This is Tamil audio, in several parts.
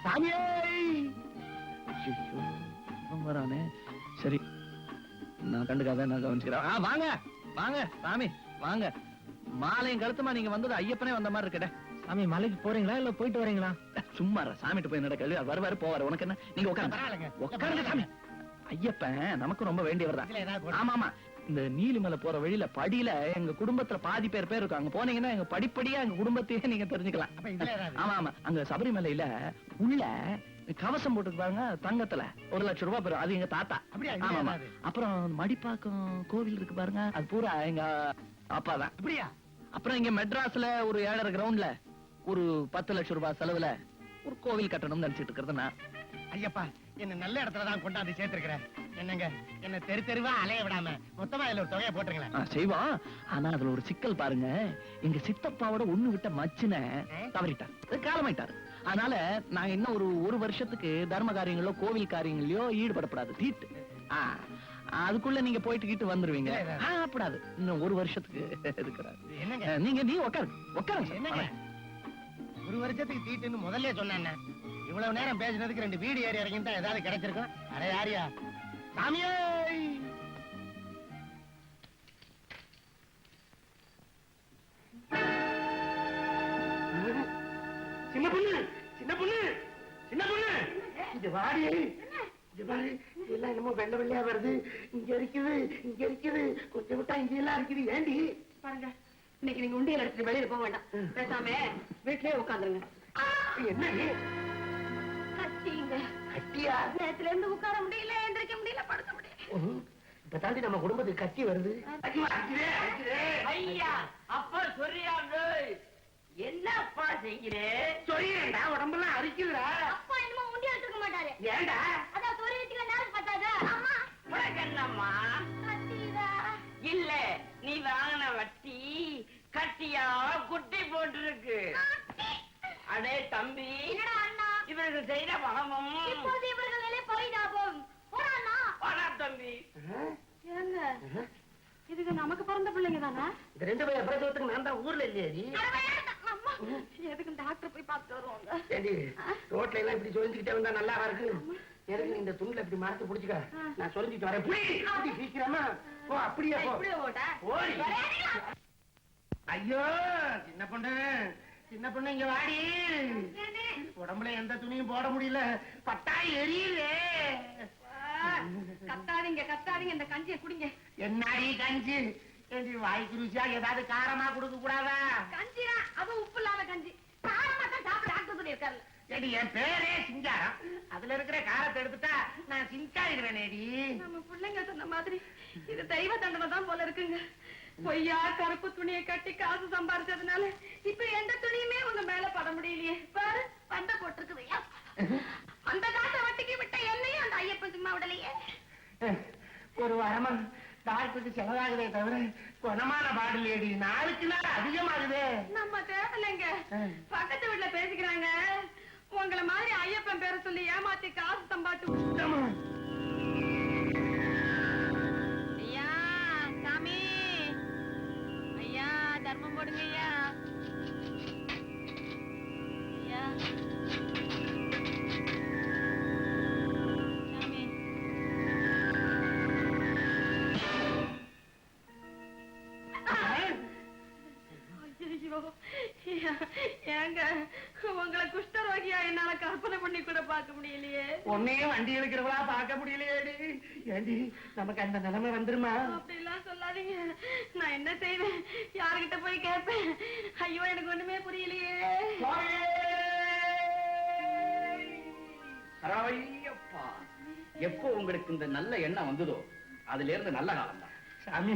சாமியே வரானே. சரி நான் கண்டுக்காத, நான் கவனிச்சுக்கிறேன். வாங்க வாங்க சாமி வாங்க. மாலையும் கருத்துமா நீங்க வந்தது ஐயப்பனே வந்த மாதிரி இருக்கடே. சாமி மலைக்கு போறீங்களா இல்ல போயிட்டு வரீங்களா? சும்மா சாமிட்டு போய் நடக்க வருவாரு போவாரு. உனக்கு என்ன? நீங்க உட்காருங்க சாமி. ஐயப்பன் நமக்கு ரொம்ப வேண்டியவர் தான். ஆமா ஆமா. இந்த நீலிமலை போற வழியில படியில எங்க குடும்பத்துல பாதி பேர் இருக்கு. அங்க போனீங்கன்னா எங்க படிப்படியா எங்க குடும்பத்தையே நீங்க தெரிஞ்சுக்கலாம். ஆமா ஆமா. அங்க சபரிமலையில உள்ள கவசம் போட்டு பாருங்க, தங்கத்துல 1,00,000 ரூபாய் பெறும். அது எங்க தாத்தா. ஆமா. அப்புறம் மடிப்பாக்கம் கோவில் இருக்கு பாருங்க, அது பூரா எங்க அப்பா தான். அப்புறம் இங்க மெட்ராஸ்ல ஒரு 7.5 கிரவுண்ட்ல ஒரு 10,00,000 ரூபாய் செலவுல ஒரு கோவில் கட்டணும்னு நினைச்சிட்டு இருக்கிறது நான். ஐயப்பா என்ன நல்ல இடத்துலதான் கொண்டாந்து சேர்த்திருக்கிறேன். என்னங்க என்ன தெரு தெருவா அலைய விடாம மொத்தமா இதுல ஒரு தொகையை போட்டுருங்களேன். செய்வோம். ஆனா அதுல ஒரு சிக்கல் பாருங்க. எங்க சித்தப்பாவோட ஒண்ணு விட்ட மச்சின தவறிட்டார், காலமாயிட்டாரு. அதனால நாங்க இன்னும் ஒரு வருஷத்துக்கு தர்ம காரியங்களோ கோவில் காரியங்களோ ஈடுபடப்படாது. தீட்டு அதுக்குள்ள நீங்க போயிட்டு வந்துருவீங்க. அப்படாது. இன்னும் ஒரு வருஷத்துக்கு இருக்கிறாரு. நீ உட்காருங்க. ஒரு வருஷத்துக்கு தீட்டுன்னு முதல்ல சொன்ன. இவ்வளவு நேரம் பேசினதுக்கு 2 வீடு ஏறி இறங்கி தான் ஏதாவது கிடைச்சிருக்கும். அட யாரியா சாமியே. சின்ன பொண்ணு சின்ன பொண்ணு சின்ன பொண்ணு இது வாடி. எல்லாம் என்னமோ வெள்ள வெள்ளையா வருது. இங்க இருக்குது கொஞ்சம் விட்டா இங்க எல்லாம் இருக்குது. ஏண்டி பாருங்க, இன்னைக்கு நீங்க உண்டியல் எடுத்துட்டு வெளியில போக வேண்டாம். பேசாம வீட்லயே உட்காந்துருங்க. என்ன கட்டியா? நேரத்துல இருந்து உட்கார முடியல, எந்திரிக்க முடியல, படுக்க முடியல. இப்ப தாண்டி நம்ம குடும்பத்துக்கு கட்டி வருது. ஐயா அப்பா சொல்றியாங்க. என்னப்பா செய்கிறேன்? சொல்லிடா, உடம்பெல்லாம் அரிக்குதுடா. அப்பா என்னமோ உண்டியல் எடுத்துக்க மாட்டாரு. ஏண்டா? அதான் சொரிய வச்சுக்க நேரம் பத்தாதா? அம்மா உனக்கு என்னம்மா? கட்டிதா இல்ல, நீ வாங்கின வட்டி கட்டியா குட்டி போட்டுருக்கு. அடே தம்பி, இவர்கள் செய்த பாவம் இப்போது இவர்கள் நிலை போயிடாகும். தம்பி. ஏங்க இதுக்கு நமக்கு பிறந்த பிள்ளைங்க தானே? இந்த 2 பேர் பிரசவத்துக்கு நான் தான் ஊர்ல இல்லையா? எதுக்கு டாக்டர் போய் பார்த்து வருவாங்க? ஏண்டி ரோட்ல எல்லாம் இப்படி சொல்லிக்கிட்டே வந்தா நல்லா இருக்கு. எதுக்கு இந்த துண்டுல இப்படி மரத்து புடிச்சுக்க. நான் சொல்லிட்டு வரேன். சீக்கிரமா போ. அப்படியே போ. ஐயோ சின்ன பொண்ணு இங்க வாடி. உடம்புல எந்த துணியும் போட முடியல, பட்டாய் எரியுதே. கத்தாதீங்க, இந்த கஞ்சியை குடிங்க. என்னடி கஞ்சி? வாய்க்கு ருசியா ஏதாவது காரமா கொடுக்க கூடாதா? கஞ்சினா அது உப்பு இல்லாத கஞ்சி. காரமா தான் சாப்பிட டாக்டர் சொல்லி இருக்காரு. ஏடி என் பேரே சிங்காரம். அதுல இருக்கிற காரத்தை எடுத்துட்டா நான் சிங்காயிடுவேனேடி. நம்ம பிள்ளைங்க சொன்ன மாதிரி இது தெய்வ தண்டனை தான் போல இருக்குங்க. பொய்யா கருப்பு துணியை கட்டி காசு சம்பாரிச்சதுனால இப்ப எந்த துணியுமே உங்க மேல பட முடியலையே. பாரு பண்ட போட்டிருக்குதையா. அந்த காசை வட்டிக்கு விட்ட என்னையும் அந்த ஐயப்பன் சும்மா விடலையே. ஒரு வாரமா டாக்டருக்கு செலவாகுதே தவிர குணமான பாடல் ஏடி. நாளுக்கு நாள் அதிகமாகுதே. நம்ம தேவையில்லைங்க. பக்கத்து வீட்டுல பேசிக்கிறாங்க. உங்களை மாதிரி ஐயப்பன் பேரை சொல்லி ஏமாத்தி காசு சம்பாதிச்சு. ஐயா சாமி, ஐயா தர்மம் போடுங்க ஐயா. ஐயா சாமி. ஐயோ ஏங்க, உங்களை குஷ்டரோகியா என்னால கற்பனை பண்ணி கூட பார்க்க முடியலையே. உன்னையும் வண்டி எடுக்கிறவளா பார்க்க முடியலையேடி. ஏண்டி நமக்கு அந்த நிலைமை வந்துருமா? அப்படி எல்லாம் சொல்லாதீங்க. நான் என்ன செய்வேன்? யாருகிட்ட போய் கேட்பேன்? ஐயோ எனக்கு ஒண்ணுமே புரியலையே. எப்போ உங்களுக்கு இந்த நல்ல எண்ணம் வந்ததோ அதுல இருந்து நல்ல காலம் தான். சாமி,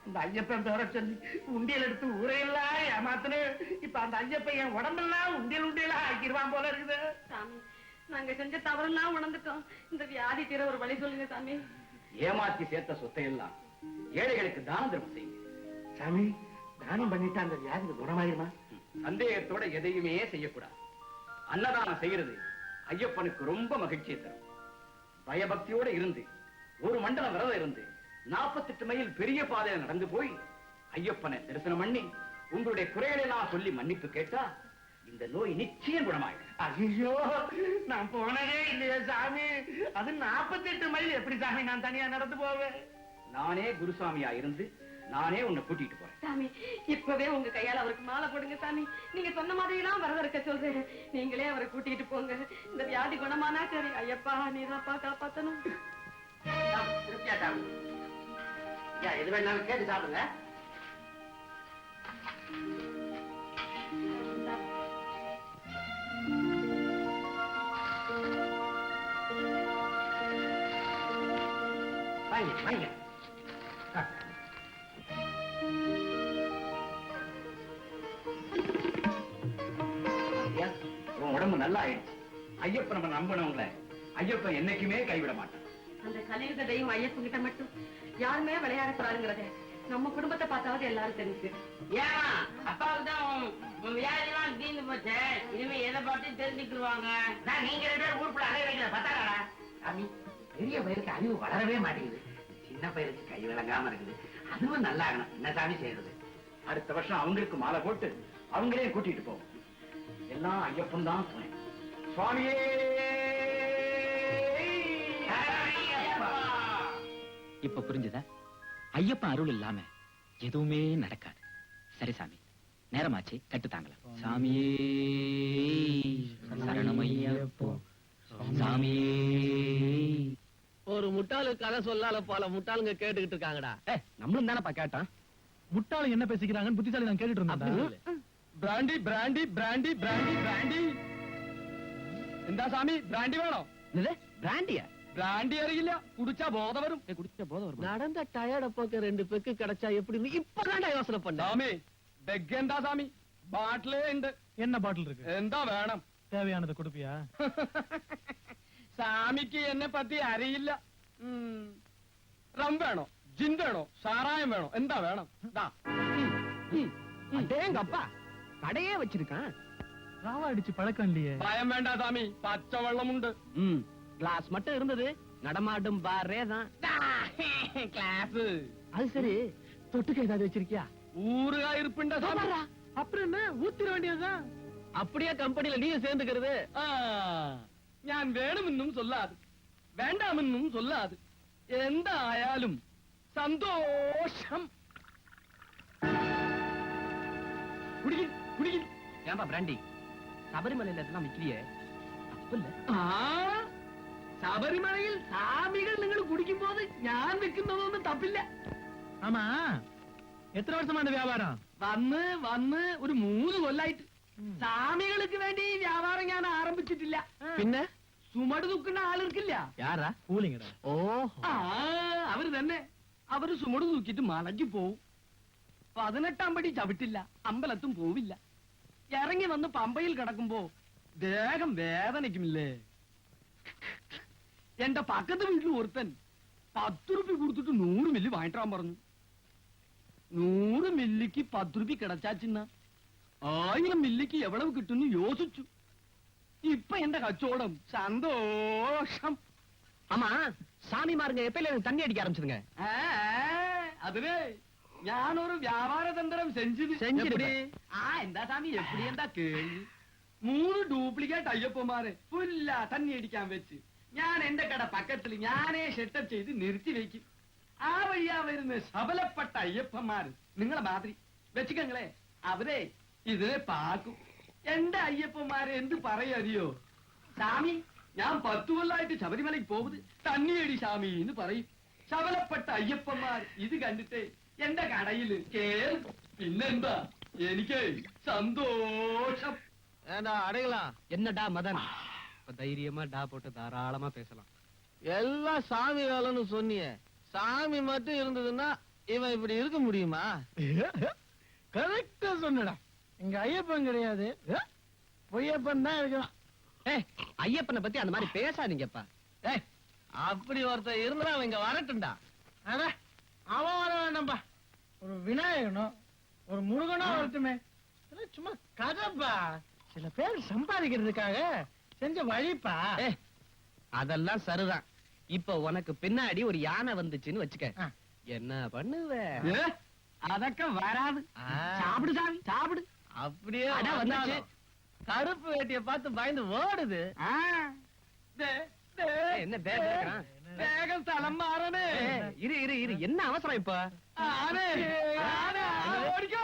இந்த ஐயப்பன் பேர சொல்லி உண்டியல் எடுத்து ஊரையெல்லாம் ஏமாத்துனே. இப்ப அந்த ஐயப்பன் என் உடம்பெல்லாம் உண்டியலா ஆக்கிடுவான் போல இருக்குது. சாமி, நாங்க செஞ்ச தவறெல்லாம் உணர்ந்துட்டோம். இந்த வியாதி தீர ஒரு வழி சொல்லுங்க சாமி. ஏமாத்தி சேர்த்த சொத்தை எல்லாம் ஏழைகளுக்கு தானம் தர்மம் செய்யுங்க. சாமி, தானம் பண்ணிட்டா அந்த வியாதி குணமாயிருமா? சந்தேகத்தோட எதையுமே செய்யக்கூடாது. அன்னதானம் செய்யறது ஐயப்பனுக்கு ரொம்ப மகிழ்ச்சியை தரும். பயபக்தியோட இருந்து ஒரு மண்டலம் விரதம் இருந்து 48 மைல் பெரிய பாதையில நடந்து போய் ஐயப்பனை தரிசனம் பண்ணி உங்களுடைய குறைகளை எல்லாம் சொல்லி மன்னிப்பு கேட்டா இந்த நோய் நிச்சயம் குணமாயிடும். ஐயோ நான் போனதே இல்லையே சாமி. அது 48 மைல் எப்படி சாமி நான் தனியா நடந்து போவேன்? நானே குருசாமியா இருந்து நானே உன்னை கூட்டிட்டு போறேன். சாமி இப்பவே உங்க கையால அவருக்கு மாலை போடுங்க சாமி. நீங்க சொன்ன மாதிரிலாம் விரதம் இருக்க சொல்றேன். நீங்களே அவரை கூட்டிட்டு போங்க. இந்த வியாதி குணமானா சரி. ஐயப்பா நீதாப்பா காப்பாத்தணும். திருப்தியா சாமி. எது வேணாலும் கேட்டு சாப்பிடுங்க. வாங்க வாங்க. உன் உடம்பு நல்லா ஆயிடுச்சு. ஐயப்ப நம்ம நம்பினவங்கள ஐயப்பன் என்னைக்குமே கைவிட மாட்டான். அந்த கலியுக தெய்வம் ஐயப்பங்கிட்ட மட்டும் யாருமே விளையாடக்கூடாதுங்கிறத நம்ம குடும்பத்தை பார்த்தாவது எல்லாரும் தெரிஞ்சு. ஏன் அப்பாவுக்கு தான் வியாதிலாம் தீர்ந்து போச்சு. இனிமே எதை பார்த்து தெரிஞ்சுக்கிடுவாங்க. நீங்க 2 பேரும் ஊருக்குள்ள அலைய வைக்கிற பத்தாடா சாமி. பெரிய பயிருக்கு அறிவு வளரவே மாட்டேங்குது. சின்ன பயிருக்கு கை விளங்காம இருக்குது. அதுவும் நல்லா ஆகணும். என்ன சாமி செய்யறது? அடுத்த வருஷம் அவங்களுக்கு மாலை போட்டு அவங்களே கூட்டிட்டு போவோம். எல்லாம் ஐயப்பன் தான் துணை. சுவாமியே இப்ப புரிஞ்சுதா? ஐயப்பன் அருள் இல்லாம எதுவுமே நடக்காது. சரி சாமி, நேரமாச்சு, கட்டுத்தாங்கலாம். சாமியே சரணமையப்போ, சாமியே. ஒரு முட்டாளு கதை சொல்லால போல முட்டாளுங்க கேட்டுக்கிட்டு இருக்காங்கடா. நம்மளும் தானப்பா கேட்டான். முட்டாளு என்ன பேசிக்கிறாங்கன்னு புத்திசாலி நான் கேட்டுட்டு இருந்தேன். Brandy brandy brandy brandy brandy. എന്താ சாமி பிராண்டி வேணும்? பிராண்டியா? பிராண்டி அறியிല്ല, குடிச்சா போதை வரும். குடிச்ச போத வரும். நடந்த டயர்ட போக்க 2 பெக்கு கிடைச்சா எப்படி இப்பதான் யோசனை பண்ண. சாமி பெக் എന്താ சாமி? பாட்டிலே ഉണ്ട്. என்ன பாட்டில் இருக்கு? എന്താ വേണം? தேவையானதை கொடுப்பியா? சாமிக்கு என்ன பத்தி அறிയില്ല. ரம் வேணும், ஜின் வேணும், சாராயம் வேணும். എന്താ வேணும்? அடேங்கப்பா, கடையே வச்சிருக்கான். ராவா அடிச்சு பழக்கம் இல்லையே. பயம் வேண்டாம் சாமி, பச்சை வெள்ளமுண்டு. கிளாஸ் மட்டும் இருந்தது, நடமாடும் பாரே தான். கிளாஸ் அது சரி, தொட்டுக்க ஏதாவது வச்சிருக்கியா? ஊருகா இருப்புண்டா சாமி. அப்புறம் என்ன, ஊத்திர வேண்டியதுதான். அப்படியே கம்பெனில நீயும் சேர்ந்துக்கிறது. ഞാൻ വേണമെന്നും சொல்லாது, വേണ്ടാമെന്നും சொல்லாது. എന്തായാലും സന്തോഷം. குடிக்கின் குடிக்கின். ஏன்பா பிராண்டி, சபரிமலையில இதெல்லாம் விக்கிறியே, தப்பில்ல? ശബരിമലയിൽ സ്വാമികൾ നിങ്ങൾ കുടിക്കുമ്പോൾ ഞാൻ വെക്കുന്നതൊന്നും തപ്പില്ല. ஆமா, எத்தனை வருஷமா இந்த வியாபாரம்? വന്ന് വന്ന് ഒരു 3 കൊല്ലായിട്ട് സ്വാമികൾക്ക് വേണ്ടി ഈ വ്യാപാരം ഞാൻ ആരംഭിച്ചിട്ടില്ല. പിന്നെ ചുമട് തൂക്കുന്ന ആളുകൾക്കില്ല. யாரா? கூலிங்கடா. ஓ, അവര് തന്നെ. അവര് ചുമട് തൂക്കിട്ട് മലയ്ക്ക് പോവും. 18 പടി ചവിട്ടില്ല, അമ്പലത്തും പോവില്ല. ഇറങ്ങി വന്ന് പമ്പയിൽ കിടക്കുമ്പോ ദേഹം വേദനിക്കുമില്ലേ. എന്റെ പക്കത്ത് വീട്ടിൽ ഒരുത്തൻ 10 രൂപ കൊടുത്തിട്ട് 100 മില്ലി വാങ്ങിട്ടാൻ പറഞ്ഞു. 100 മില്ലിക്ക് 10 രൂപ കിടച്ചാച്ചിന്ന 1000 മില്ലിക്ക് എவ்வளவு കിട്ടുന്നു യോசிച്ചു. ഇപ്പൊ എന്റെ കച്ചവടം സന്തോഷം. ஆமா, சாமி மாருங்க எப்பயில தண்ணி அடிக்க ஆரம்பிச்சதுங்க? அதுவே ഞാനൊരു വ്യാപാര തന്ത്രം செஞ்சிருப்ப. എന്താ സ്വാമി എപ്പടി എന്താ കേൾവി. 3 ഡ്യൂപ്ലിക്കേറ്റ് അയ്യപ്പന്മാരെ പുല്ല തണ്ണി അടിക്കാൻ വെച്ച് ഞാൻ എന്റെ കട പക്കത്തിൽ ഞാനേ സെറ്റപ്പ് ചെയ്ത് നിർത്തി വെക്കും. ആ വഴിയാ വരുന്ന സബലപ്പെട്ട അയ്യപ്പന്മാര് നിങ്ങളെ മാതിരി വെച്ചിക്കങ്ങളെ അവരെ ഇതിനെ പാക്കും. എന്റെ അയ്യപ്പന്മാരെ എന്ത് പറയറിയോ? സ്വാമി ഞാൻ 10 കൊല്ലായിട്ട് ശബരിമലയ്ക്ക് പോകുന്നത് തണ്ണിയടി സ്വാമി എന്ന് പറയും. സബലപ്പെട്ട അയ്യപ്പന്മാർ ഇത് കണ്ടിട്ട് എന്റെ കടയില് കേറും. പിന്നെന്താ, എനിക്ക് സന്തോഷം. ஏண்டா அடையலாம். என்னடா மதன், இப்ப தைரியமா டா போட்டு தாராளமா பேசலாம். எல்லாம் சாமி வேலைன்னு சொன்னிய, சாமி மட்டும் இருந்ததுன்னா இவன் இப்படி இருக்க முடியுமா? கரெக்டா சொன்னடா. இங்க ஐயப்பன் கிடையாது, பொய்யப்பன் தான் இருக்கலாம். ஐயப்பனை பத்தி அந்த மாதிரி பேசாதீங்கப்பா. அப்படி ஒருத்தர் இருந்தா அவன் இங்க வரட்டும்டா. அட, அவன் வர வேண்டாம்பா. ஒரு விநாயகனோ ஒரு முருகனோ வரட்டுமே. இதெல்லாம் சும்மா கதைப்பா. சில பேர் சம்பாதிக்கிறதுக்காக செஞ்ச வழிப்பா. அதெல்லாம் சரிதான். இப்ப உனக்கு பின்னாடி ஒரு யானை வந்துச்சுன்னு வச்சுக்க, என்ன பண்ணுவ? அதக்க வராது. சாப்பிடு சாமி சாப்பிடு. அப்படியே அட வந்துச்சு. கருப்பு வேட்டிய பார்த்து பயந்து ஓடுது. என்ன வேகம் தலம் மாறனே. இரு இரு இரு, என்ன அவசரம் இப்ப? ஓடிக்கோ.